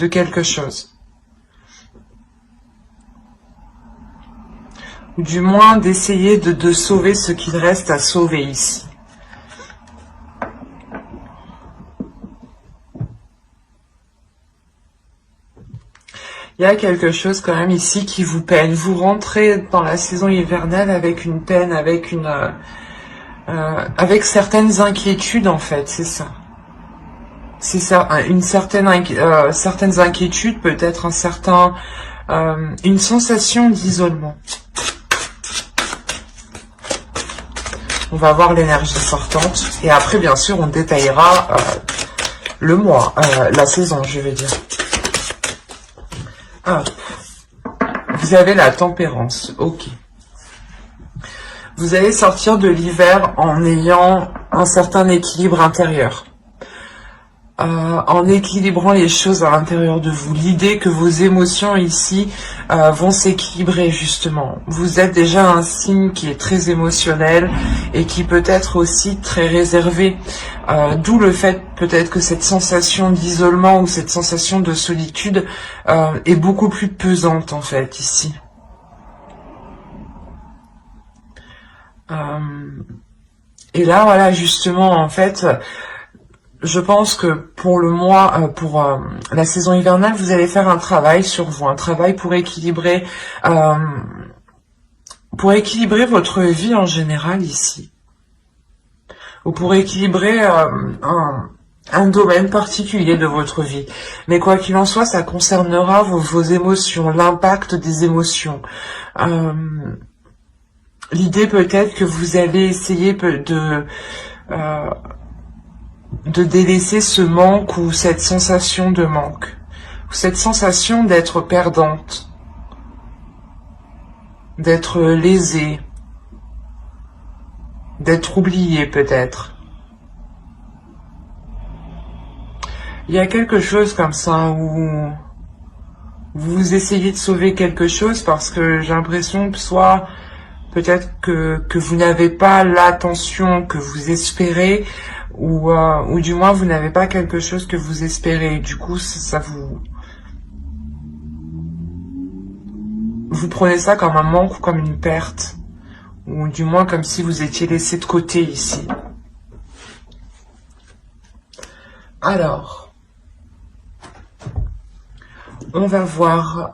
de quelque chose. Ou du moins d'essayer de sauver ce qu'il reste à sauver ici. Il y a quelque chose quand même ici qui vous peine. Vous rentrez dans la saison hivernale avec une peine, avec avec certaines inquiétudes en fait, c'est ça. C'est ça, certaines inquiétudes, peut-être une sensation d'isolement. On va voir l'énergie sortante et après bien sûr on détaillera le mois, la saison je vais dire. Ah, vous avez la tempérance, ok. Vous allez sortir de l'hiver en ayant un certain équilibre intérieur. En équilibrant les choses à l'intérieur de vous. L'idée que vos émotions ici vont s'équilibrer justement. Vous êtes déjà un signe qui est très émotionnel et qui peut être aussi très réservé. D'où le fait peut-être que cette sensation d'isolement ou cette sensation de solitude est beaucoup plus pesante en fait ici. Et là voilà justement en fait... Je pense que pour le mois, la saison hivernale, vous allez faire un travail sur vous, un travail pour équilibrer votre vie en général ici, ou pour équilibrer un domaine particulier de votre vie. Mais quoi qu'il en soit, ça concernera vos émotions, l'impact des émotions. L'idée peut-être que vous allez essayer de délaisser ce manque ou cette sensation de manque, ou cette sensation d'être perdante, d'être lésée, d'être oubliée peut-être. Il y a quelque chose comme ça où vous essayez de sauver quelque chose parce que j'ai l'impression que soit peut-être que vous n'avez pas l'attention que vous espérez, ou du moins vous n'avez pas quelque chose que vous espérez. Du coup, vous prenez ça comme un manque ou comme une perte, ou du moins comme si vous étiez laissé de côté ici. Alors, on va voir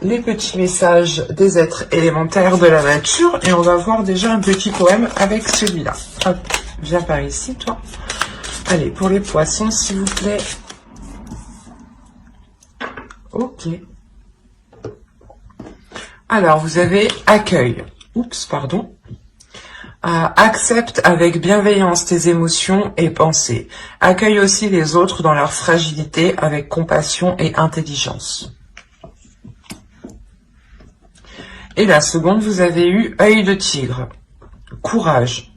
les petits messages des êtres élémentaires de la nature et on va voir déjà un petit poème avec celui-là. Hop. Viens par ici, toi. Allez, pour les poissons, s'il vous plaît. Ok. Alors, vous avez accueil. Oups, pardon. Accepte avec bienveillance tes émotions et pensées. Accueille aussi les autres dans leur fragilité avec compassion et intelligence. Et la seconde, vous avez eu œil de tigre. Courage.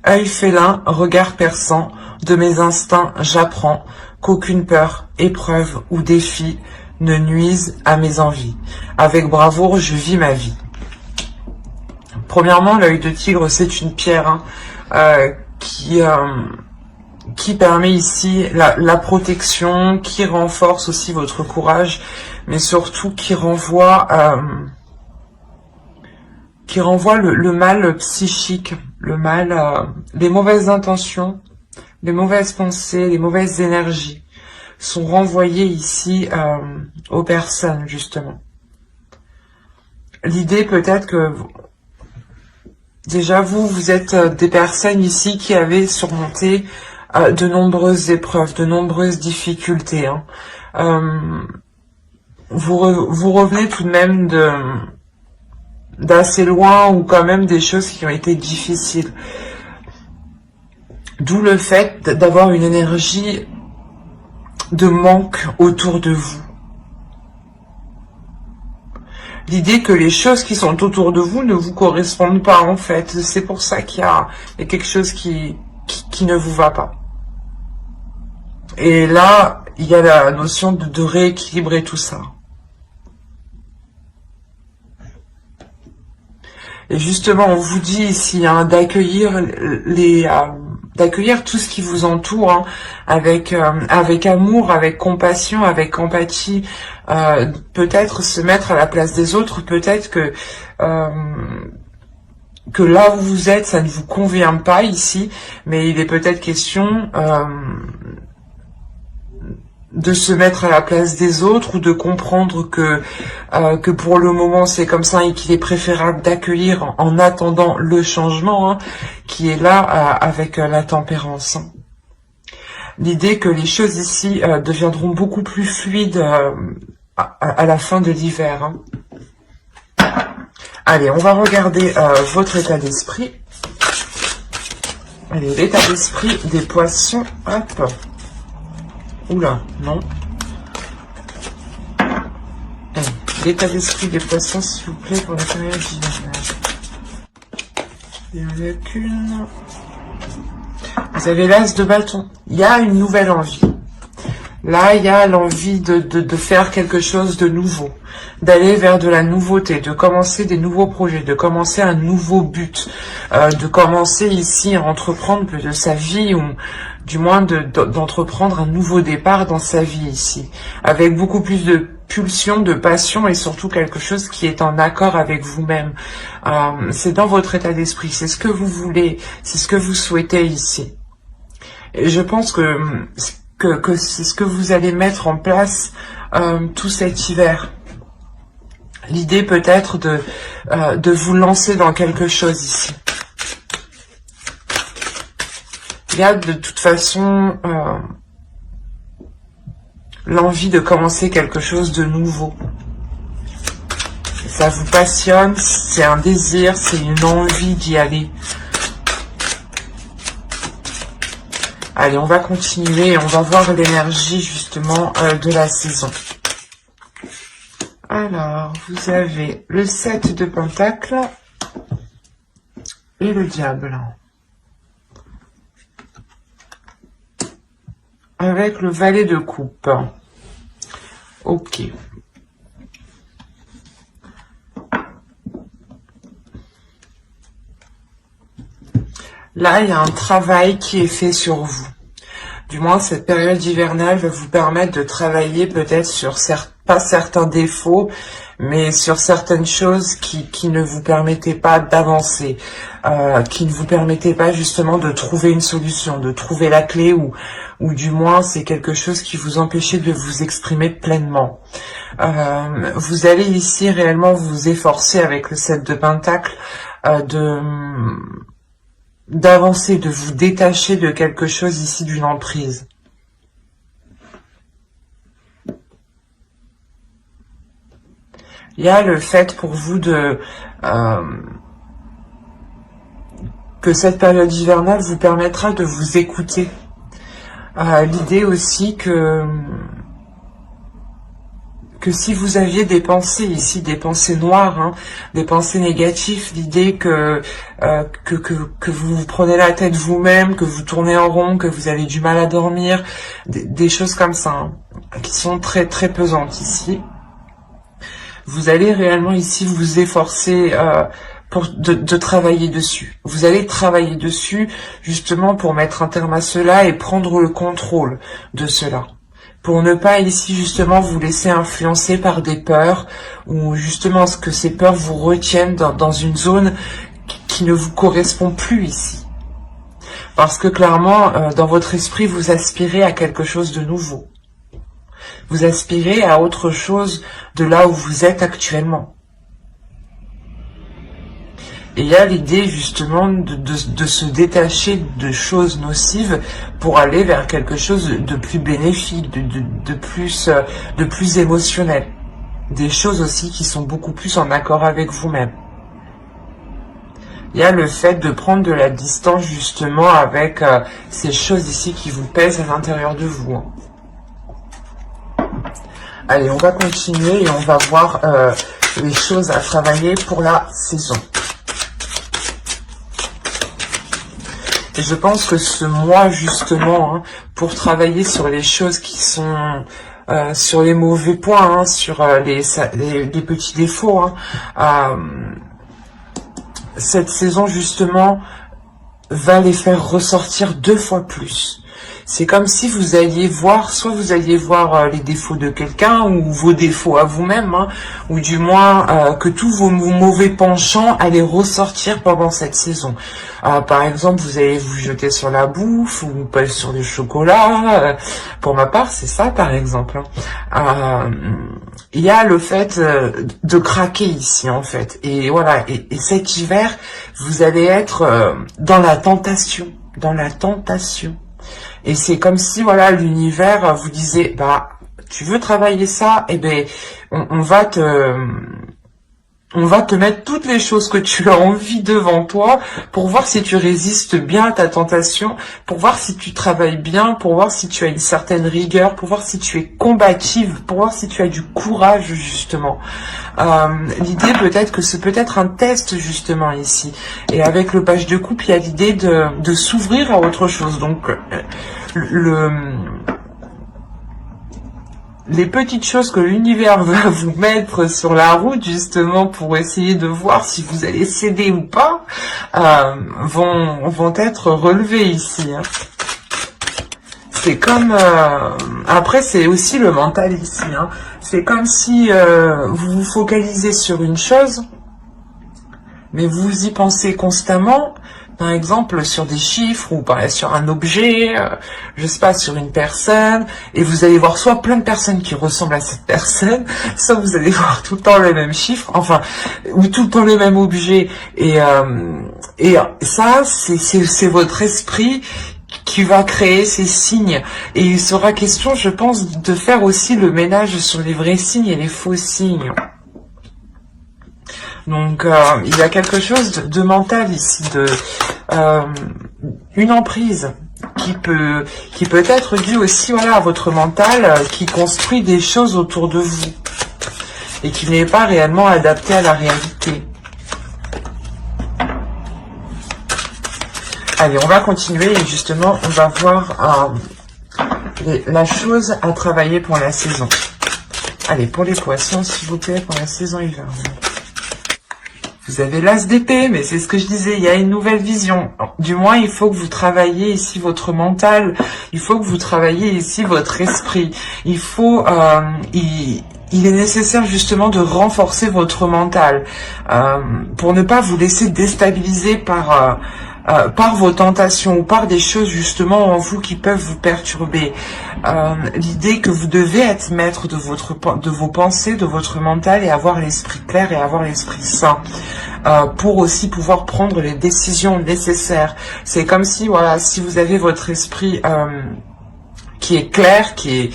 Œil félin, regard perçant, de mes instincts j'apprends qu'aucune peur, épreuve ou défi ne nuise à mes envies. Avec bravoure, je vis ma vie. Premièrement, l'œil de tigre, c'est une pierre qui permet ici la protection, qui renforce aussi votre courage, mais surtout qui renvoie le mal psychique, le mal, les mauvaises intentions, les mauvaises pensées, les mauvaises énergies sont renvoyées ici aux personnes, justement. L'idée peut-être que, déjà vous êtes des personnes ici qui avez surmonté de nombreuses épreuves, de nombreuses difficultés. Vous revenez tout de même d'assez loin ou quand même des choses qui ont été difficiles. D'où le fait d'avoir une énergie de manque autour de vous. L'idée que les choses qui sont autour de vous ne vous correspondent pas en fait. C'est pour ça qu'il y a quelque chose qui ne vous va pas. Et là, il y a la notion de rééquilibrer tout ça. Et justement, on vous dit ici d'accueillir d'accueillir tout ce qui vous entoure, hein, avec amour, avec compassion, avec empathie, peut-être se mettre à la place des autres, peut-être que là où vous êtes, ça ne vous convient pas ici, mais il est peut-être question de se mettre à la place des autres, ou de comprendre que pour le moment c'est comme ça, et qu'il est préférable d'accueillir en attendant le changement, hein, qui est là avec la tempérance. L'idée que les choses ici deviendront beaucoup plus fluides à la fin de l'hiver. Hein. Allez, on va regarder votre état d'esprit. Allez, l'état d'esprit des poissons. Hop. Oula, non. L'état d'esprit des poissons, s'il vous plaît, pour la période hivernale. Il n'y en a qu'une. Vous avez l'as de bâton. Il y a une nouvelle envie. Là, il y a l'envie de faire quelque chose de nouveau, d'aller vers de la nouveauté, de commencer des nouveaux projets, de commencer un nouveau but, de commencer ici à entreprendre de sa vie, ou du moins d'entreprendre un nouveau départ dans sa vie ici, avec beaucoup plus de pulsion, de passion, et surtout quelque chose qui est en accord avec vous-même. C'est dans votre état d'esprit, c'est ce que vous voulez, c'est ce que vous souhaitez ici. Et je pense que c'est ce que vous allez mettre en place tout cet hiver. L'idée peut-être de vous lancer dans quelque chose ici. Il y a de toute façon l'envie de commencer quelque chose de nouveau. Ça vous passionne, c'est un désir, c'est une envie d'y aller. Allez, on va continuer et on va voir l'énergie justement de la saison. Alors, vous avez le 7 de Pentacles et le diable. Avec le valet de coupe. Ok. Là, il y a un travail qui est fait sur vous. Du moins, cette période hivernale va vous permettre de travailler peut-être sur pas certains défauts, mais sur certaines choses qui ne vous permettaient pas d'avancer, qui ne vous permettaient pas justement de trouver une solution, de trouver la clé, ou du moins c'est quelque chose qui vous empêchait de vous exprimer pleinement. Vous allez ici réellement vous efforcer avec le 7 de Pentacles d'avancer, de vous détacher de quelque chose ici, d'une emprise. Il y a le fait pour vous que cette période hivernale vous permettra de vous écouter. L'idée aussi que si vous aviez des pensées ici, des pensées noires, hein, des pensées négatives, l'idée que vous vous prenez la tête vous-même, que vous tournez en rond, que vous avez du mal à dormir, des choses comme ça, hein, qui sont très très pesantes ici. Vous allez réellement ici vous efforcer de travailler dessus. Vous allez travailler dessus justement pour mettre un terme à cela et prendre le contrôle de cela. Pour ne pas ici justement vous laisser influencer par des peurs, ou justement ce que ces peurs vous retiennent dans une zone qui ne vous correspond plus ici. Parce que clairement, dans votre esprit, vous aspirez à quelque chose de nouveau. Vous aspirez à autre chose de là où vous êtes actuellement. Et il y a l'idée justement de se détacher de choses nocives pour aller vers quelque chose de plus bénéfique, de plus émotionnel. Des choses aussi qui sont beaucoup plus en accord avec vous-même. Il y a le fait de prendre de la distance justement avec ces choses ici qui vous pèsent à l'intérieur de vous. Hein. Allez, on va continuer et on va voir les choses à travailler pour la saison. Et je pense que ce mois, justement, hein, pour travailler sur les choses qui sont sur les mauvais points, hein, sur les petits défauts, hein, cette saison, justement, va les faire ressortir 2 fois plus. C'est comme si vous alliez voir, soit vous alliez voir les défauts de quelqu'un ou vos défauts à vous-même, hein, ou du moins que tous vos mauvais penchants allaient ressortir pendant cette saison. Par exemple, vous allez vous jeter sur la bouffe ou pas sur du chocolat. Pour ma part, c'est ça, par exemple. Il y a le fait de craquer ici, en fait. Et voilà. Et cet hiver, vous allez être dans la tentation, Et c'est comme si, voilà, l'univers vous disait, bah, tu veux travailler ça, eh ben, on va te mettre toutes les choses que tu as envie devant toi pour voir si tu résistes bien à ta tentation, pour voir si tu travailles bien, pour voir si tu as une certaine rigueur, pour voir si tu es combative, pour voir si tu as du courage, justement. L'idée peut-être que c'est peut-être un test, justement, ici. Et avec le page de coupe, il y a l'idée de s'ouvrir à autre chose. Donc, les petites choses que l'univers va vous mettre sur la route, justement, pour essayer de voir si vous allez céder ou pas, vont être relevées ici. Hein. C'est comme... après, c'est aussi le mental ici. Hein. C'est comme si vous vous focalisez sur une chose, mais vous y pensez constamment, par exemple sur des chiffres ou sur un objet, je sais pas, sur une personne, et vous allez voir soit plein de personnes qui ressemblent à cette personne, soit vous allez voir tout le temps les mêmes chiffres, enfin, ou tout le temps le même objet, et ça, c'est votre esprit qui va créer ces signes. Et il sera question, je pense, de faire aussi le ménage sur les vrais signes et les faux signes. Donc, il y a quelque chose de mental ici, une emprise qui peut être due aussi, voilà, à votre mental qui construit des choses autour de vous et qui n'est pas réellement adapté à la réalité. Allez, on va continuer et justement, on va voir la chose à travailler pour la saison. Allez, pour les poissons, s'il vous plaît, pour la saison hiver. Vous avez l'as d'épée, mais c'est ce que je disais, il y a une nouvelle vision. Du moins, il faut que vous travailliez ici votre mental, il faut que vous travailliez ici votre esprit. Il faut, il est nécessaire justement de renforcer votre mental pour ne pas vous laisser déstabiliser par vos tentations ou par des choses justement en vous qui peuvent vous perturber. L'idée que vous devez être maître de vos pensées, de votre mental et avoir l'esprit clair et avoir l'esprit sain pour aussi pouvoir prendre les décisions nécessaires. C'est comme si, voilà, si vous avez votre esprit qui est clair, qui est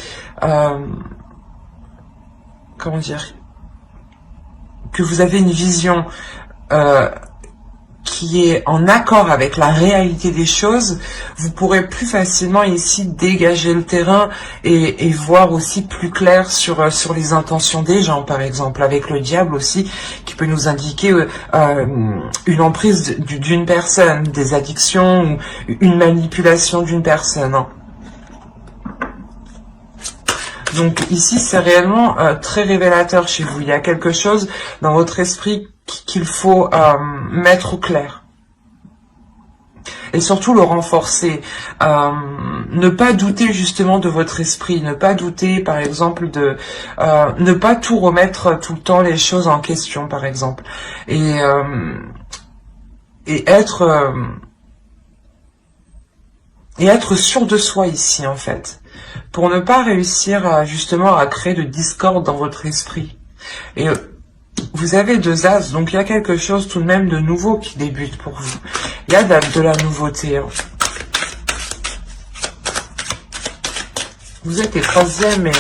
comment dire, que vous avez une vision qui est en accord avec la réalité des choses, vous pourrez plus facilement ici dégager le terrain et voir aussi plus clair sur les intentions des gens, par exemple, avec le diable aussi, qui peut nous indiquer une emprise d'une personne, des addictions ou une manipulation d'une personne. Hein. Donc ici, c'est réellement très révélateur chez vous. Il y a quelque chose dans votre esprit qu'il faut mettre au clair. Et surtout le renforcer. Ne pas douter justement de votre esprit. Ne pas douter, par exemple, de... ne pas tout remettre tout le temps les choses en question, par exemple. Et être sûr de soi ici, en fait. Pour ne pas réussir justement à créer de discorde dans votre esprit. Et vous avez 2 as, donc il y a quelque chose tout de même de nouveau qui débute pour vous. Il y a de la nouveauté. Hein. Vous êtes les 3e, mais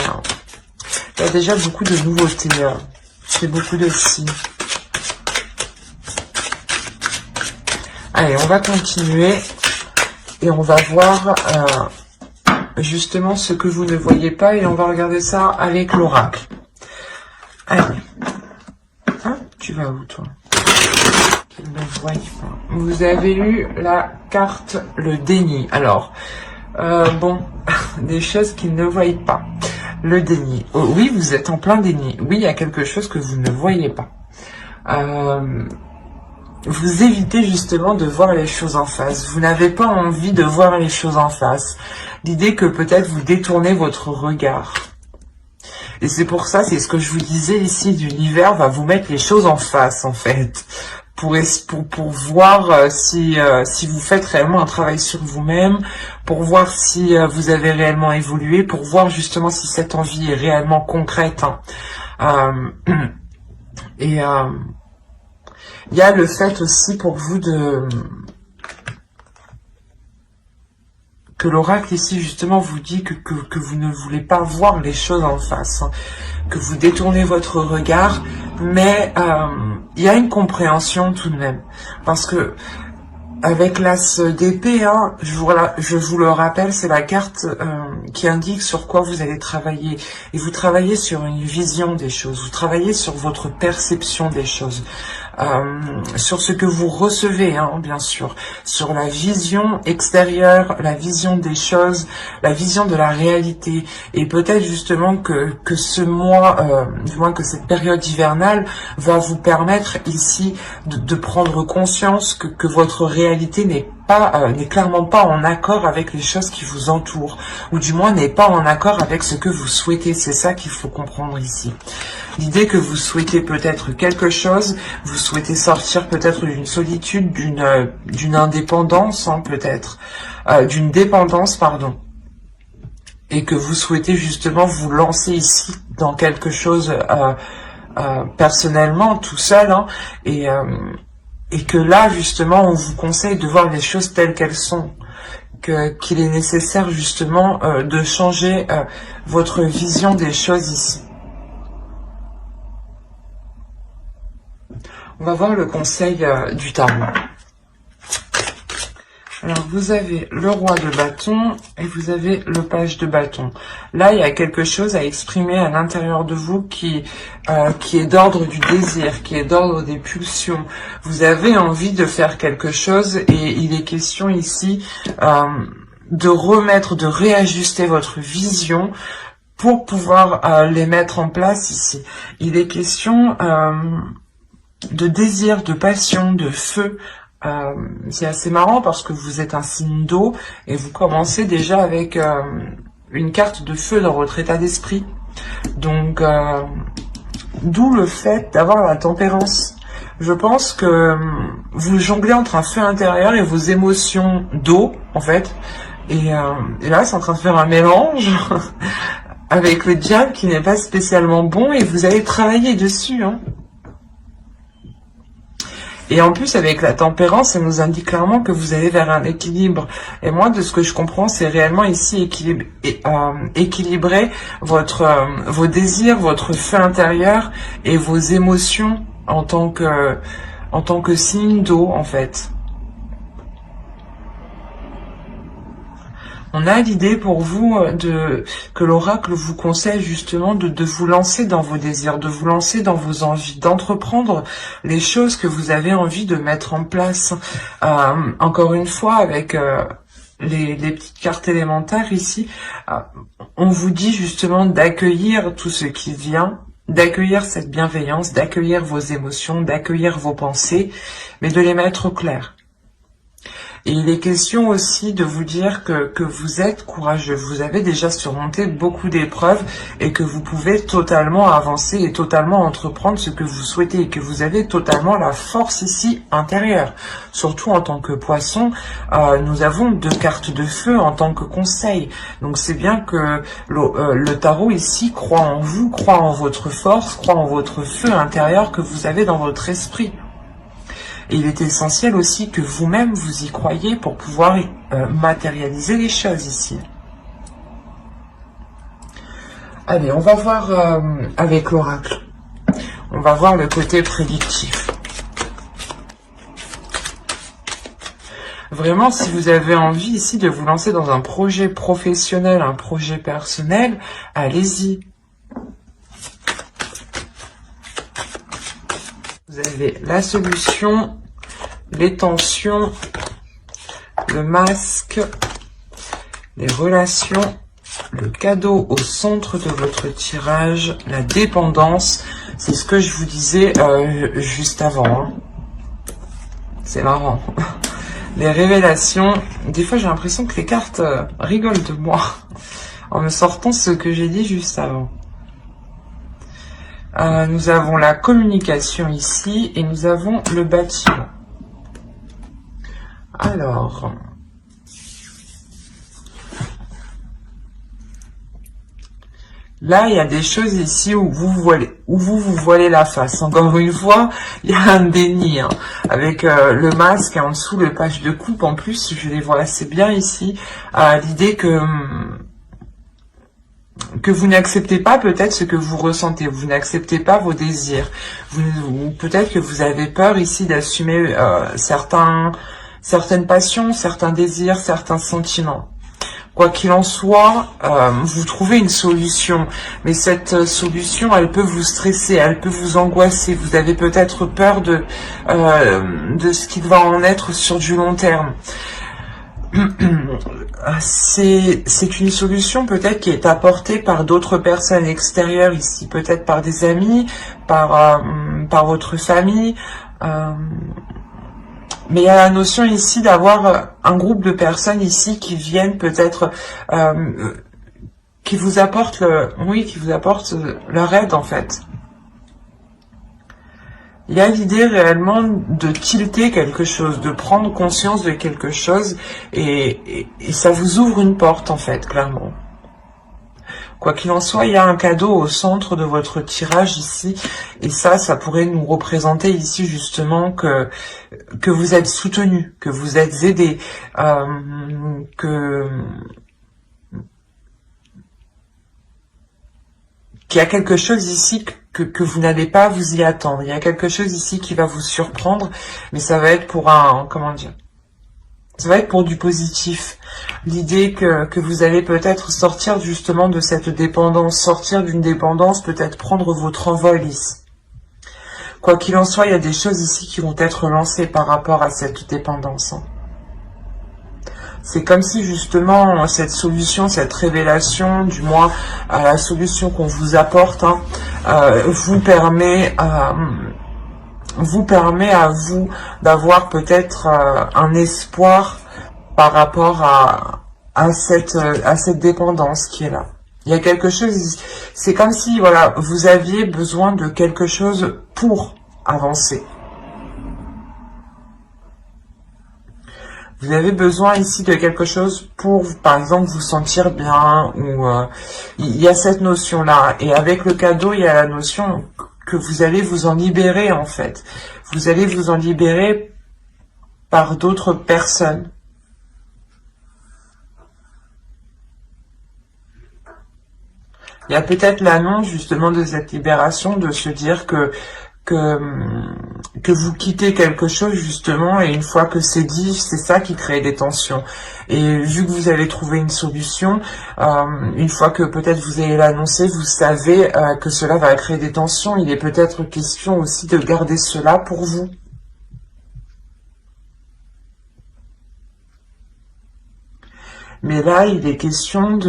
il y a déjà beaucoup de nouveautés. C'est beaucoup de signes. Allez, on va continuer et on va voir justement ce que vous ne voyez pas et on va regarder ça avec l'oracle. Allez. Hein, tu vas où, toi? Ne voyez pas. Vous avez eu la carte le déni. Alors, bon, des choses qu'ils ne voient pas. Le déni. Oh, oui, vous êtes en plein déni. Oui, il y a quelque chose que vous ne voyez pas. vous évitez justement de voir les choses en face. Vous n'avez pas envie de voir les choses en face. L'idée que peut-être vous détournez votre regard. Et c'est pour ça, c'est ce que je vous disais ici, l'univers va vous mettre les choses en face, en fait. Pour voir si vous faites réellement un travail sur vous-même, pour voir si vous avez réellement évolué, pour voir justement si cette envie est réellement concrète. Hein. Il y a le fait aussi pour vous que l'oracle ici justement vous dit que vous ne voulez pas voir les choses en face, hein, que vous détournez votre regard, mais il y a une compréhension tout de même, parce que avec l'as d'épée, hein, je vous le rappelle, c'est la carte qui indique sur quoi vous allez travailler, et vous travaillez sur une vision des choses, vous travaillez sur votre perception des choses. Sur ce que vous recevez, hein, bien sûr, sur la vision extérieure, la vision des choses, la vision de la réalité, et peut-être justement que ce mois, du moins que cette période hivernale va vous permettre ici de prendre conscience que votre réalité n'est clairement pas en accord avec les choses qui vous entourent, ou du moins n'est pas en accord avec ce que vous souhaitez. C'est ça qu'il faut comprendre ici. L'idée que vous souhaitez peut-être quelque chose, vous souhaitez sortir peut-être d'une solitude, d'une indépendance, hein, peut-être, d'une dépendance, pardon, et que vous souhaitez justement vous lancer ici dans quelque chose personnellement, tout seul, hein, et que là, justement, on vous conseille de voir les choses telles qu'elles sont, qu'il est nécessaire, justement, de changer votre vision des choses ici. On va voir le conseil du tarot. Alors, vous avez le roi de bâton et vous avez le page de bâton. Là, il y a quelque chose à exprimer à l'intérieur de vous qui est d'ordre du désir, qui est d'ordre des pulsions. Vous avez envie de faire quelque chose et il est question ici de remettre, de réajuster votre vision pour pouvoir les mettre en place ici. Il est question de désir, de passion, de feu. C'est assez marrant parce que vous êtes un signe d'eau et vous commencez déjà avec une carte de feu dans votre état d'esprit. Donc, d'où le fait d'avoir la tempérance. Je pense que vous jonglez entre un feu intérieur et vos émotions d'eau, en fait. Et là, c'est en train de faire un mélange avec le diable qui n'est pas spécialement bon et vous allez travailler dessus, hein. Et en plus, avec la tempérance, ça nous indique clairement que vous allez vers un équilibre. Et moi, de ce que je comprends, c'est réellement ici équilibrer vos désirs, votre feu intérieur et vos émotions en tant que signe d'eau, en fait. On a l'idée pour vous que l'oracle vous conseille justement de vous lancer dans vos désirs, de vous lancer dans vos envies, d'entreprendre les choses que vous avez envie de mettre en place. Encore une fois, avec les petites cartes élémentaires ici, on vous dit justement d'accueillir tout ce qui vient, d'accueillir cette bienveillance, d'accueillir vos émotions, d'accueillir vos pensées, mais de les mettre au clair. Et il est question aussi de vous dire que vous êtes courageux, vous avez déjà surmonté beaucoup d'épreuves et que vous pouvez totalement avancer et totalement entreprendre ce que vous souhaitez et que vous avez totalement la force ici intérieure. Surtout en tant que poisson, nous avons 2 cartes de feu en tant que conseil. Donc c'est bien que le tarot ici croit en vous, croit en votre force, croit en votre feu intérieur que vous avez dans votre esprit. Et il est essentiel aussi que vous-même vous y croyez pour pouvoir matérialiser les choses ici. Allez, on va voir avec l'oracle. On va voir le côté prédictif. Vraiment, si vous avez envie ici de vous lancer dans un projet professionnel, un projet personnel, allez-y. Vous avez la solution, les tensions, le masque, les relations, le cadeau au centre de votre tirage, la dépendance. C'est ce que je vous disais juste avant. Hein. C'est marrant. Les révélations, des fois j'ai l'impression que les cartes rigolent de moi en me sortant ce que j'ai dit juste avant. Nous avons la communication ici et nous avons le bâtiment. Alors, là, il y a des choses ici où vous vous voilez la face. Encore une fois, il y a un déni, hein, avec le masque et en dessous le page de coupe. En plus, je les vois assez bien ici. L'idée que vous n'acceptez pas peut-être ce que vous ressentez. Vous n'acceptez pas vos désirs. Peut-être que vous avez peur ici d'assumer certaines passions, certains désirs, certains sentiments. Quoi qu'il en soit, vous trouvez une solution, mais cette solution, elle peut vous stresser, elle peut vous angoisser. Vous avez peut-être peur de ce qu'il va en être sur du long terme. C'est une solution peut-être qui est apportée par d'autres personnes extérieures ici, peut-être par des amis, par votre famille. Mais il y a la notion ici d'avoir un groupe de personnes ici qui viennent peut-être, qui vous apportent leur aide en fait. Il y a l'idée réellement de tilter quelque chose, de prendre conscience de quelque chose et ça vous ouvre une porte en fait, clairement. Quoi qu'il en soit, il y a un cadeau au centre de votre tirage ici. Et ça pourrait nous représenter ici justement que vous êtes soutenu, que vous êtes aidé, qu'il y a quelque chose ici que vous n'allez pas vous y attendre. Il y a quelque chose ici qui va vous surprendre, mais ça va être pour ça va être pour du positif. L'idée que vous allez peut-être sortir justement de cette dépendance, sortir d'une dépendance, peut-être prendre votre envol ici. Quoi qu'il en soit, il y a des choses ici qui vont être lancées par rapport à cette dépendance. C'est comme si justement cette solution, cette révélation, du moins la solution qu'on vous apporte, vous permet à vous d'avoir peut-être un espoir par rapport à cette dépendance qui est là. Il y a quelque chose, c'est comme si voilà, vous aviez besoin de quelque chose pour avancer. Vous avez besoin ici de quelque chose pour, par exemple, vous sentir bien, ou il y a cette notion-là. Et avec le cadeau, il y a la notion que vous allez vous en libérer, en fait. Vous allez vous en libérer par d'autres personnes. Il y a peut-être l'annonce, justement, de cette libération, de se dire que vous quittez quelque chose justement, et une fois que c'est dit, c'est ça qui crée des tensions. Et vu que vous avez trouvé une solution, une fois que peut-être vous allez l'annoncer, vous savez que cela va créer des tensions. Il est peut-être question aussi de garder cela pour vous. Mais là, il est question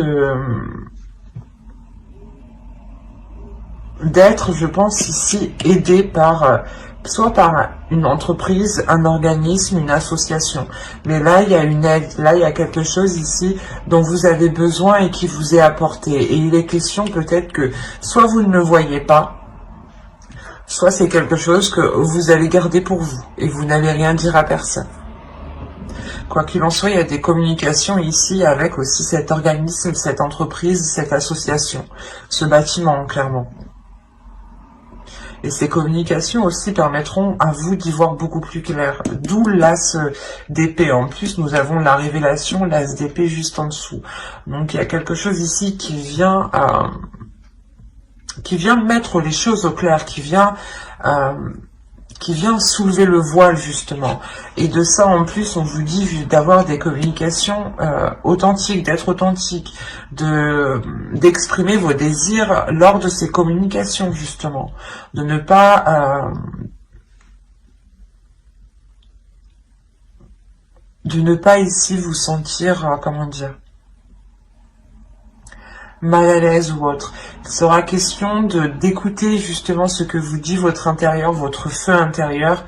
d'être, je pense, ici aidé par soit par une entreprise, un organisme, une association. Mais là, il y a une aide, là, il y a quelque chose ici dont vous avez besoin et qui vous est apporté. Et il est question peut-être que soit vous ne le voyez pas, soit c'est quelque chose que vous allez garder pour vous et vous n'allez rien dire à personne. Quoi qu'il en soit, il y a des communications ici avec aussi cet organisme, cette entreprise, cette association, ce bâtiment, clairement. Et ces communications aussi permettront à vous d'y voir beaucoup plus clair. D'où l'as d'épée. En plus, nous avons la révélation, l'as d'épée juste en dessous. Donc, il y a quelque chose ici qui vient mettre les choses au clair, qui vient soulever le voile, justement. Et de ça, en plus, on vous dit d'avoir des communications authentiques, d'être authentique, d'exprimer vos désirs lors de ces communications, justement. De ne pas ici vous sentir, comment dire, mal à l'aise ou autre. Il sera question d'écouter justement ce que vous dit votre intérieur, votre feu intérieur,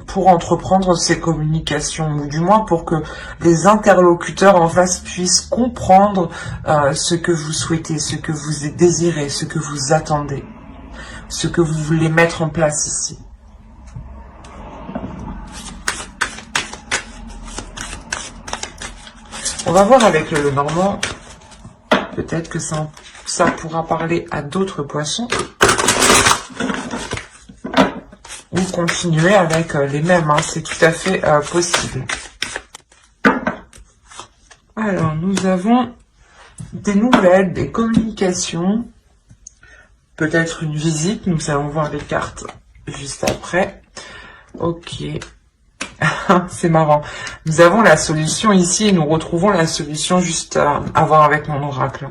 pour entreprendre ces communications, ou du moins pour que les interlocuteurs en face puissent comprendre ce que vous souhaitez, ce que vous désirez, ce que vous attendez, ce que vous voulez mettre en place ici. On va voir avec le Normand, peut-être que ça pourra parler à d'autres poissons. Ou continuer avec les mêmes, hein, c'est tout à fait possible. Alors, nous avons des nouvelles, des communications, peut-être une visite, nous allons voir les cartes juste après. Ok, c'est marrant. Nous avons la solution ici et nous retrouvons la solution juste à voir avec mon oracle.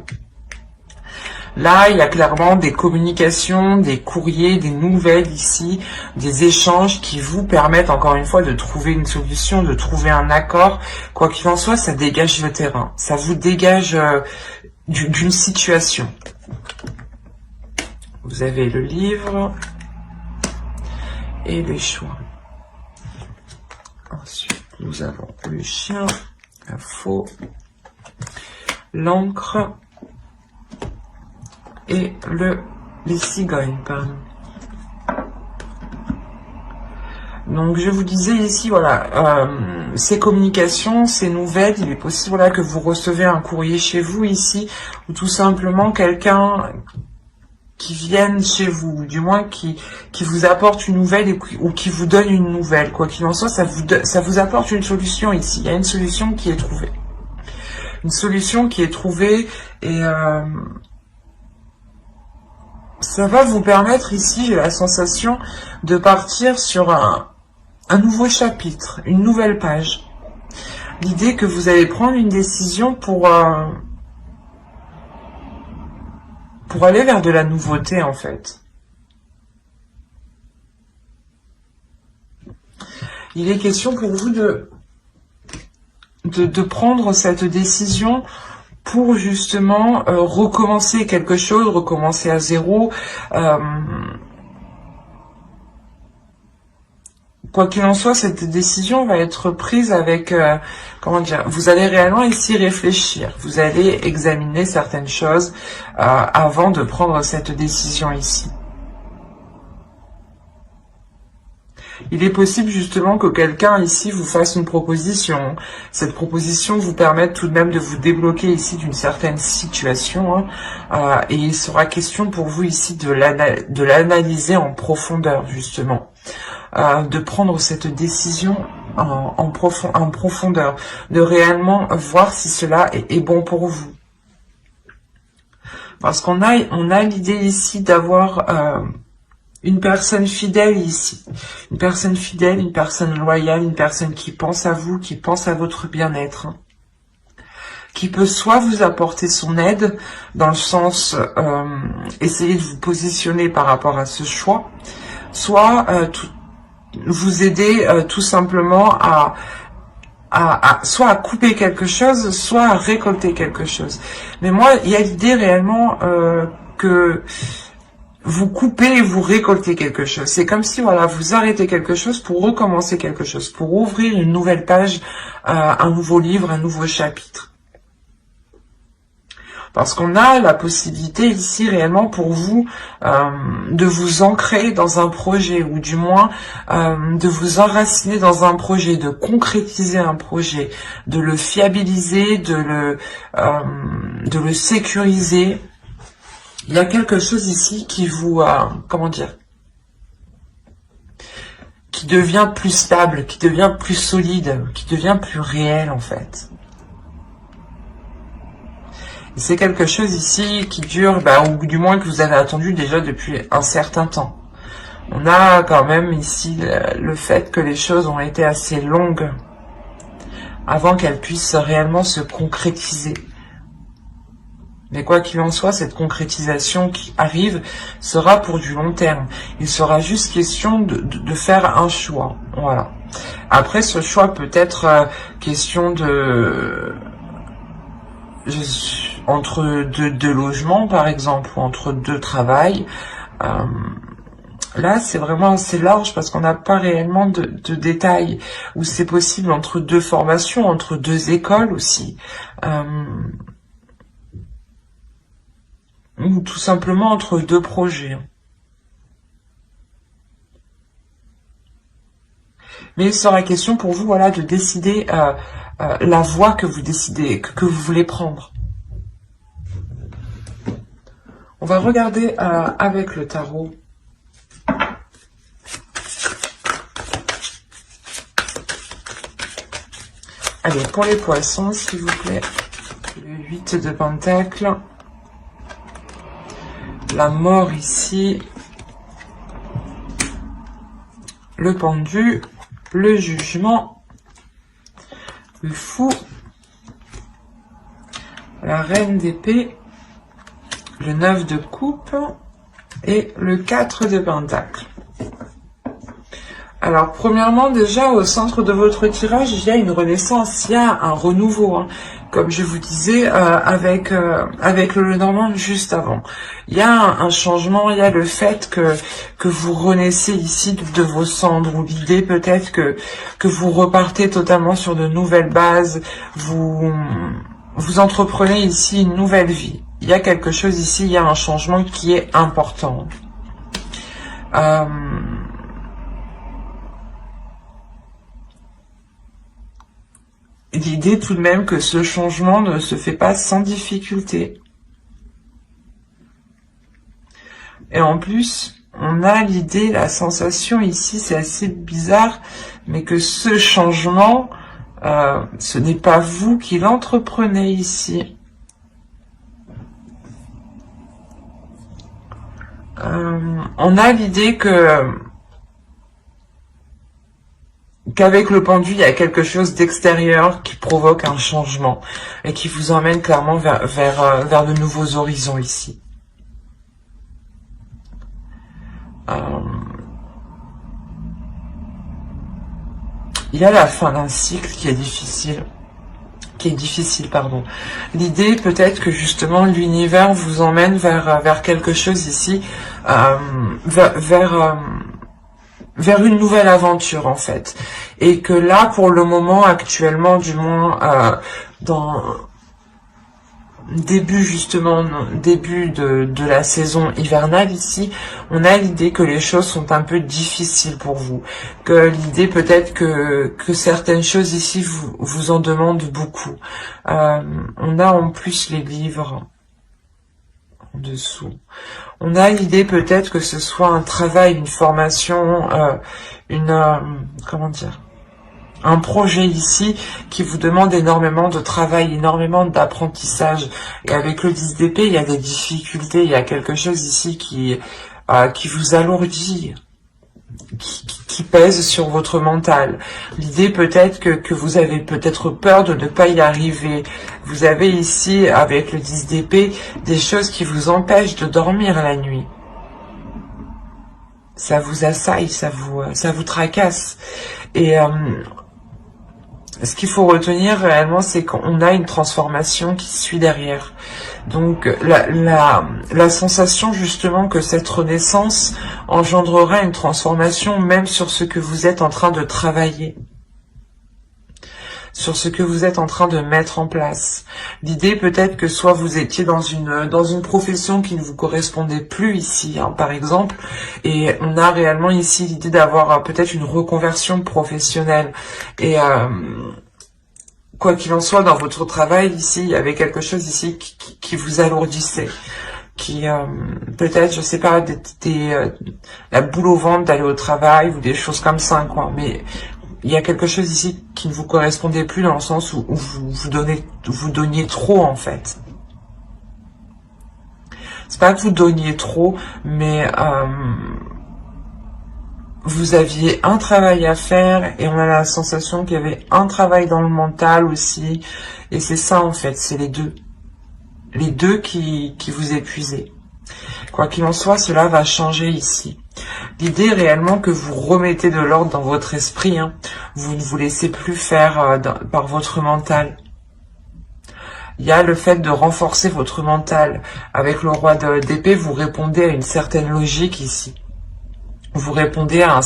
Là, il y a clairement des communications, des courriers, des nouvelles ici, des échanges qui vous permettent encore une fois de trouver une solution, de trouver un accord. Quoi qu'il en soit, ça dégage le terrain. Ça vous dégage d'une situation. Vous avez le livre et les choix. Ensuite, nous avons le chien, la faux, l'encre. Et les cigognes, pardon. Donc je vous disais ici, voilà, ces communications, ces nouvelles, il est possible voilà, que vous recevez un courrier chez vous ici, ou tout simplement quelqu'un qui vienne chez vous, ou du moins qui vous apporte une nouvelle ou qui vous donne une nouvelle. Quoi qu'il en soit, ça vous apporte une solution ici. Il y a une solution qui est trouvée. Une solution qui est trouvée et... ça va vous permettre ici, j'ai la sensation, de partir sur un nouveau chapitre, une nouvelle page. L'idée que vous allez prendre une décision pour aller vers de la nouveauté, en fait. Il est question pour vous de prendre cette décision pour justement recommencer quelque chose, recommencer à zéro. Quoi qu'il en soit, cette décision va être prise avec, comment dire, vous allez réellement ici réfléchir. Vous allez examiner certaines choses avant de prendre cette décision ici. Il est possible justement que quelqu'un ici vous fasse une proposition. Cette proposition vous permette tout de même de vous débloquer ici d'une certaine situation. Hein, et il sera question pour vous ici de l'analyser en profondeur justement. De prendre cette décision en profondeur. De réellement voir si cela est bon pour vous. Parce qu'on a l'idée ici d'avoir... une personne fidèle ici, une personne fidèle, une personne loyale, une personne qui pense à vous, qui pense à votre bien-être, hein, qui peut soit vous apporter son aide, dans le sens essayer de vous positionner par rapport à ce choix, soit vous aider tout simplement soit à couper quelque chose, soit à récolter quelque chose. Mais moi, il y a l'idée réellement que vous coupez et vous récoltez quelque chose. C'est comme si voilà, vous arrêtez quelque chose pour recommencer quelque chose, pour ouvrir une nouvelle page, un nouveau livre, un nouveau chapitre. Parce qu'on a la possibilité ici réellement pour vous de vous ancrer dans un projet, ou du moins de vous enraciner dans un projet, de concrétiser un projet, de le fiabiliser, de le sécuriser. Il y a quelque chose ici qui vous, comment dire, qui devient plus stable, qui devient plus solide, qui devient plus réel en fait. Et c'est quelque chose ici qui dure, ou du moins que vous avez attendu déjà depuis un certain temps. On a quand même ici le fait que les choses ont été assez longues avant qu'elles puissent réellement se concrétiser. Mais quoi qu'il en soit, cette concrétisation qui arrive sera pour du long terme. Il sera juste question de faire un choix. Voilà. Après, ce choix peut être question entre deux logements, par exemple, ou entre deux travails. Là, c'est vraiment assez large parce qu'on n'a pas réellement de détails, où c'est possible entre deux formations, entre deux écoles aussi, ou tout simplement entre deux projets. Mais il sera question pour vous, voilà, de décider la voie que vous décidez, que vous voulez prendre. On va regarder avec le tarot. Allez, pour les poissons, s'il vous plaît. Le 8 de Pentacle. La mort ici. Le pendu. Le jugement. Le fou. La reine d'épée. Le 9 de coupe. Et le 4 de Pentacle. Alors, premièrement, déjà, au centre de votre tirage, il y a une renaissance, il y a un renouveau, hein. Comme je vous disais, avec le Lenormand juste avant. Il y a un changement, il y a le fait que vous renaissez ici de vos cendres, ou l'idée peut-être que vous repartez totalement sur de nouvelles bases, vous entreprenez ici une nouvelle vie. Il y a quelque chose ici, il y a un changement qui est important. L'idée tout de même que ce changement ne se fait pas sans difficulté. Et en plus, on a l'idée, la sensation ici, c'est assez bizarre, mais que ce changement, ce n'est pas vous qui l'entreprenez ici. On a l'idée qu'avec le pendu, il y a quelque chose d'extérieur qui provoque un changement et qui vous emmène clairement vers de nouveaux horizons ici. Il y a la fin d'un cycle qui est difficile. Pardon. L'idée peut-être que justement l'univers vous emmène vers quelque chose ici, vers une nouvelle aventure en fait, et que là pour le moment actuellement, du moins dans début de la saison hivernale ici, on a l'idée que les choses sont un peu difficiles pour vous, que l'idée peut-être que certaines choses ici vous en demandent beaucoup. On a en plus les livres en dessous. On a l'idée peut-être que ce soit un travail, une formation, comment dire, un projet ici qui vous demande énormément de travail, énormément d'apprentissage. Et avec le 10 d'épée, il y a des difficultés, il y a quelque chose ici qui vous alourdit, qui pèse sur votre mental. L'idée peut-être que vous avez peut-être peur de ne pas y arriver. Vous avez ici, avec le 10 d'épée, des choses qui vous empêchent de dormir la nuit. Ça vous assaille, ça vous tracasse. Et ce qu'il faut retenir réellement, c'est qu'on a une transformation qui suit derrière. Donc la sensation justement que cette renaissance engendrera une transformation même sur ce que vous êtes en train de travailler, sur ce que vous êtes en train de mettre en place. L'idée peut-être que soit vous étiez dans une profession qui ne vous correspondait plus ici, hein, par exemple, et on a réellement ici l'idée d'avoir peut-être une reconversion professionnelle. Et quoi qu'il en soit, dans votre travail ici, il y avait quelque chose ici qui vous alourdissait, qui peut-être, je sais pas, la boule au ventre d'aller au travail ou des choses comme ça, quoi. Mais il y a quelque chose ici qui ne vous correspondait plus dans le sens où vous donniez trop en fait. C'est pas que vous donniez trop, mais vous aviez un travail à faire et on a la sensation qu'il y avait un travail dans le mental aussi. Et c'est ça en fait, c'est les deux. Les deux qui vous épuisaient. Quoi qu'il en soit, cela va changer ici. L'idée est réellement que vous remettez de l'ordre dans votre esprit. Hein. Vous ne vous laissez plus faire par votre mental. Il y a le fait de renforcer votre mental. Avec le roi d'épée, vous répondez à une certaine logique ici. vous répondez à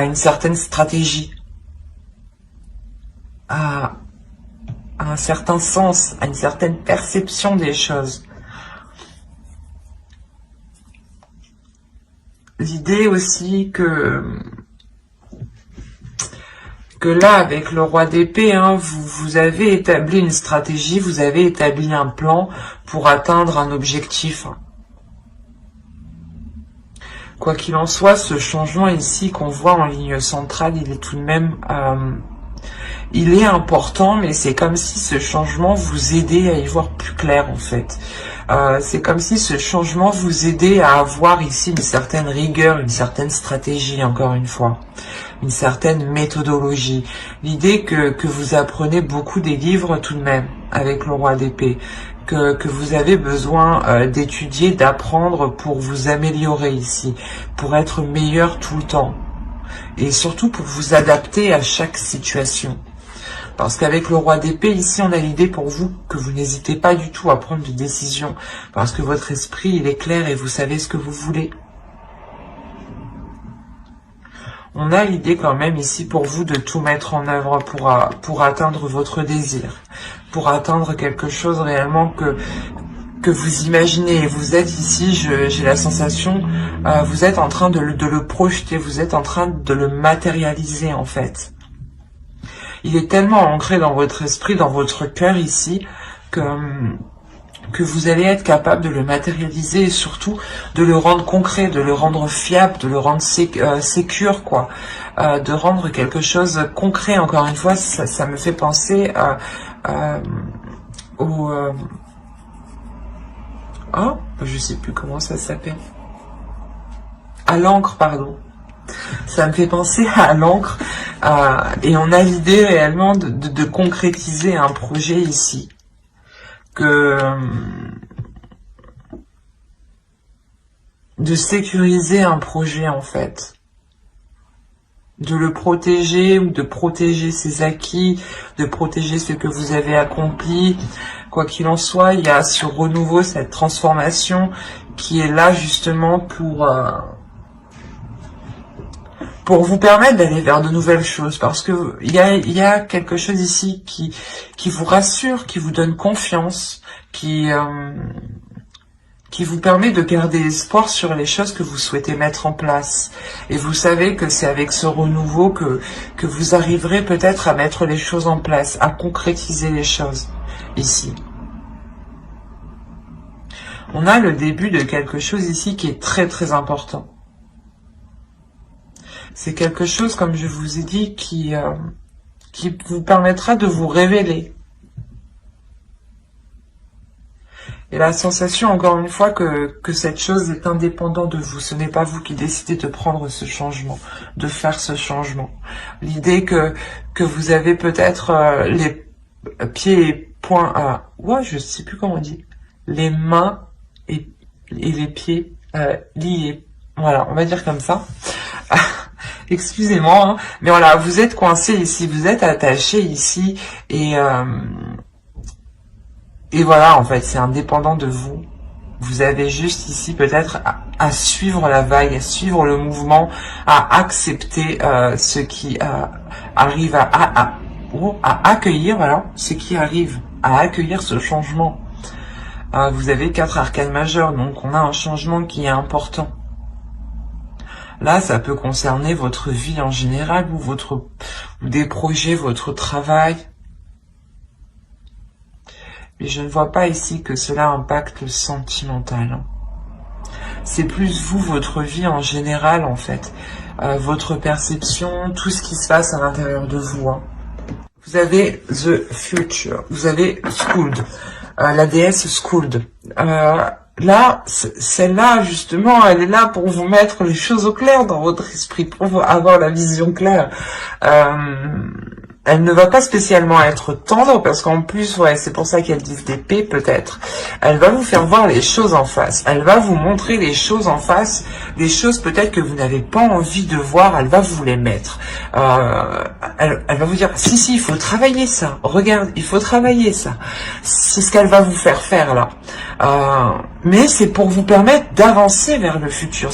une certaine stratégie, à un certain sens, à une certaine perception des choses. L'idée aussi que là, avec le roi d'épée, hein, vous avez établi une stratégie, vous avez établi un plan pour atteindre un objectif. Quoi qu'il en soit, ce changement ici qu'on voit en ligne centrale, il est tout de même... il est important, mais c'est comme si ce changement vous aidait à y voir plus clair, en fait. C'est comme si ce changement vous aidait à avoir ici une certaine rigueur, une certaine stratégie, encore une fois. Une certaine méthodologie. L'idée que vous apprenez beaucoup des livres tout de même, avec le roi d'épée. Que vous avez besoin d'étudier, d'apprendre pour vous améliorer ici. Pour être meilleur tout le temps. Et surtout pour vous adapter à chaque situation. Parce qu'avec le roi d'épée, ici, on a l'idée pour vous que vous n'hésitez pas du tout à prendre des décisions. Parce que votre esprit, il est clair et vous savez ce que vous voulez. On a l'idée quand même ici pour vous de tout mettre en œuvre pour atteindre votre désir. Pour atteindre quelque chose réellement que vous imaginez. Vous êtes ici, j'ai la sensation, vous êtes en train de le projeter, vous êtes en train de le matérialiser en fait. Il est tellement ancré dans votre esprit, dans votre cœur ici, que vous allez être capable de le matérialiser et surtout de le rendre concret, de le rendre fiable, de le rendre sécure, quoi. De rendre quelque chose concret. Encore une fois, ça me fait penser au... oh, je sais plus comment ça s'appelle. À l'encre, pardon. Ça me fait penser à l'encre. Et on a l'idée réellement de concrétiser un projet ici. De sécuriser un projet en fait. De le protéger ou de protéger ses acquis, de protéger ce que vous avez accompli. Quoi qu'il en soit, il y a ce renouveau, cette transformation qui est là justement pour vous permettre d'aller vers de nouvelles choses, parce que il y a quelque chose ici qui vous rassure, qui vous donne confiance, qui vous permet de garder espoir sur les choses que vous souhaitez mettre en place. Et vous savez que c'est avec ce renouveau que vous arriverez peut-être à mettre les choses en place, à concrétiser les choses ici. On a le début de quelque chose ici qui est très très important. C'est quelque chose, comme je vous ai dit, qui vous permettra de vous révéler. Et la sensation, encore une fois, que cette chose est indépendante de vous. Ce n'est pas vous qui décidez de prendre ce changement, de faire ce changement. L'idée que vous avez peut-être les pieds et poings à... ouais, je sais plus comment on dit. Les mains et les pieds liés. Voilà, on va dire comme ça. Excusez-moi, hein, mais voilà, vous êtes coincé ici, vous êtes attaché ici, et voilà, en fait, c'est indépendant de vous. Vous avez juste ici peut-être à suivre la vague, à suivre le mouvement, à accepter ce qui arrive, à accueillir, voilà, ce qui arrive, à accueillir ce changement. Vous avez 4 arcanes majeures, donc on a un changement qui est important. Là, ça peut concerner votre vie en général, ou des projets, votre travail. Mais je ne vois pas ici que cela impacte le sentimental. C'est plus vous, votre vie en général, en fait. Votre perception, tout ce qui se passe à l'intérieur de vous. Hein. Vous avez The Future, vous avez Skuld, la déesse Skuld. Là, celle-là, justement, elle est là pour vous mettre les choses au clair dans votre esprit, pour avoir la vision claire. elle ne va pas spécialement être tendre, parce qu'en plus, ouais, c'est pour ça qu'elle dit d'épée, peut-être. Elle va vous faire voir les choses en face. Elle va vous montrer les choses en face, des choses peut-être que vous n'avez pas envie de voir, elle va vous les mettre. Elle va vous dire, si, il faut travailler ça. Regarde, il faut travailler ça. C'est ce qu'elle va vous faire faire, là. Mais c'est pour vous permettre d'avancer vers le futur.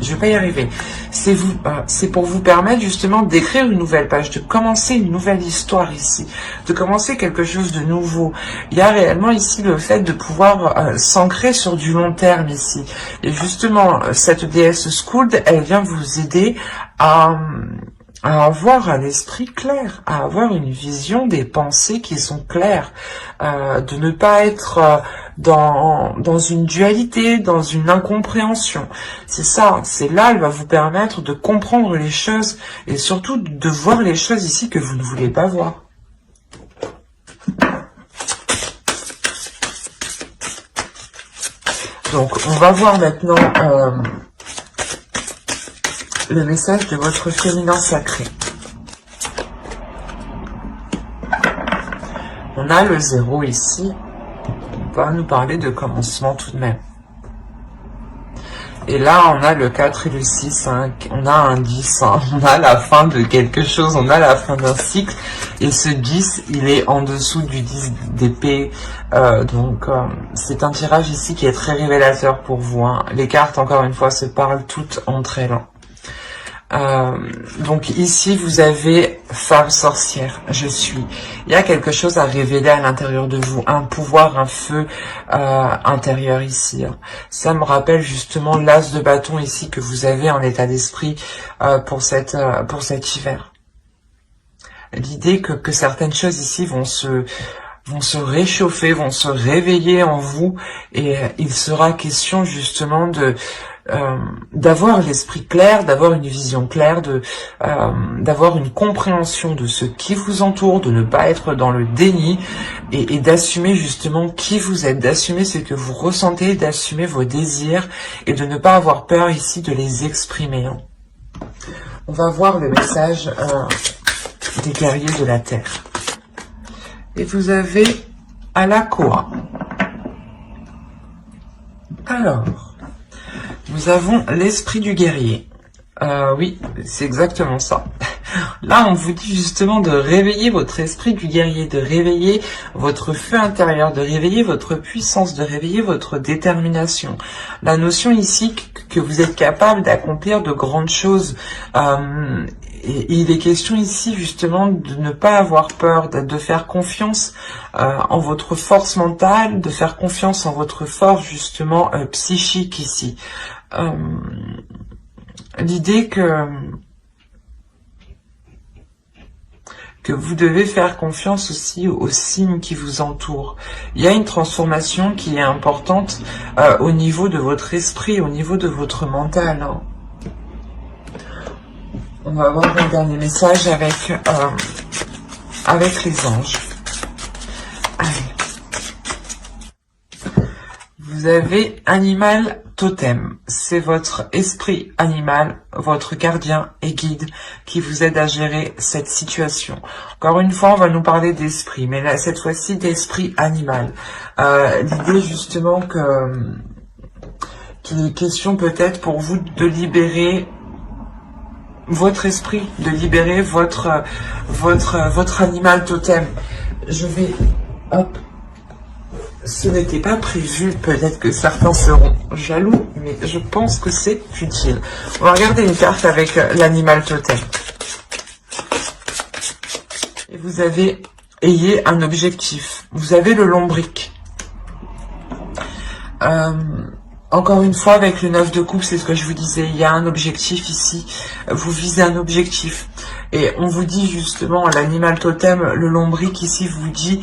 Je vais pas y arriver. C'est pour vous permettre justement d'écrire une nouvelle page, de commencer une nouvelle histoire ici, de commencer quelque chose de nouveau. Il y a réellement ici le fait de pouvoir s'ancrer sur du long terme ici. Et justement, cette déesse Skuld, elle vient vous aider à avoir un esprit clair, à avoir une vision des pensées qui sont claires, de ne pas être dans une dualité, dans une incompréhension. C'est ça, c'est là, elle va vous permettre de comprendre les choses et surtout de voir les choses ici que vous ne voulez pas voir. Donc, on va voir maintenant le message de votre féminin sacré. On a le 0 ici. On va nous parler de commencement tout de même. Et là, on a le 4 et le 6. Hein. On a un 10. Hein. On a la fin de quelque chose. On a la fin d'un cycle. Et ce 10, il est en dessous du 10 d'épée. Donc, c'est un tirage ici qui est très révélateur pour vous. Hein. Les cartes, encore une fois, se parlent toutes entre elles. Donc ici vous avez femme sorcière, je suis. Il y a quelque chose à révéler à l'intérieur de vous, un pouvoir, un feu intérieur ici. Hein. Ça me rappelle justement l'as de bâton ici que vous avez en état d'esprit pour cet hiver. L'idée que certaines choses ici vont se réchauffer, vont se réveiller en vous et il sera question justement d'avoir l'esprit clair, d'avoir une vision claire, d'avoir une compréhension de ce qui vous entoure, de ne pas être dans le déni et d'assumer justement qui vous êtes, d'assumer ce que vous ressentez, d'assumer vos désirs et de ne pas avoir peur ici de les exprimer. Hein. On va voir le message des guerriers de la terre. Et vous avez Alakoa. Alors, nous avons l'esprit du guerrier. Oui, c'est exactement ça. Là, on vous dit justement de réveiller votre esprit du guerrier, de réveiller votre feu intérieur, de réveiller votre puissance, de réveiller votre détermination. La notion ici que vous êtes capable d'accomplir de grandes choses. Et il est question ici justement de ne pas avoir peur, de faire confiance en votre force mentale, de faire confiance en votre force justement psychique ici. L'idée que vous devez faire confiance aussi aux signes qui vous entourent. Il y a une transformation qui est importante au niveau de votre esprit, au niveau de votre mental. Hein. On va voir un dernier message avec les anges. Allez. Vous avez animal totem. C'est votre esprit animal, votre gardien et guide qui vous aide à gérer cette situation. Encore une fois, on va nous parler d'esprit, mais là, cette fois-ci d'esprit animal. L'idée justement qu'il est question peut-être pour vous de libérer votre esprit, de libérer votre animal totem. Je vais... Hop. Ce n'était pas prévu, peut-être que certains seront jaloux, mais je pense que c'est utile. On va regarder une carte avec l'animal totem. Et vous ayez un objectif. Vous avez le lombric. Encore une fois, avec le 9 de coupe, c'est ce que je vous disais, il y a un objectif ici, vous visez un objectif. Et on vous dit justement, l'animal totem, le lombric ici vous dit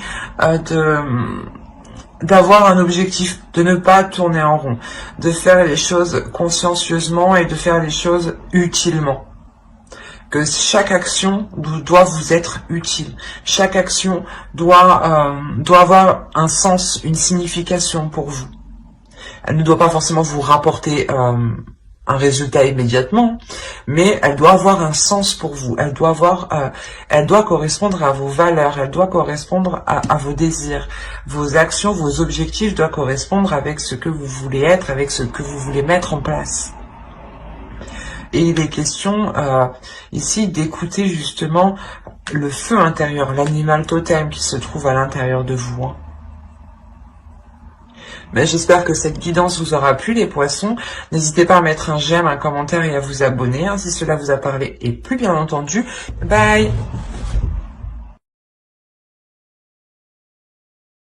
d'avoir un objectif, de ne pas tourner en rond, de faire les choses consciencieusement et de faire les choses utilement. Que chaque action doit vous être utile. Chaque action doit avoir un sens, une signification pour vous. Elle ne doit pas forcément vous rapporter un résultat immédiatement, mais elle doit avoir un sens pour vous. Elle doit correspondre à vos valeurs, elle doit correspondre à vos désirs, vos actions, vos objectifs doivent correspondre avec ce que vous voulez être, avec ce que vous voulez mettre en place. Et il est question ici d'écouter justement le feu intérieur, l'animal totem qui se trouve à l'intérieur de vous. Hein. Mais j'espère que cette guidance vous aura plu, les poissons. N'hésitez pas à mettre un j'aime, un commentaire et à vous abonner hein, si cela vous a parlé. Et plus bien entendu, bye!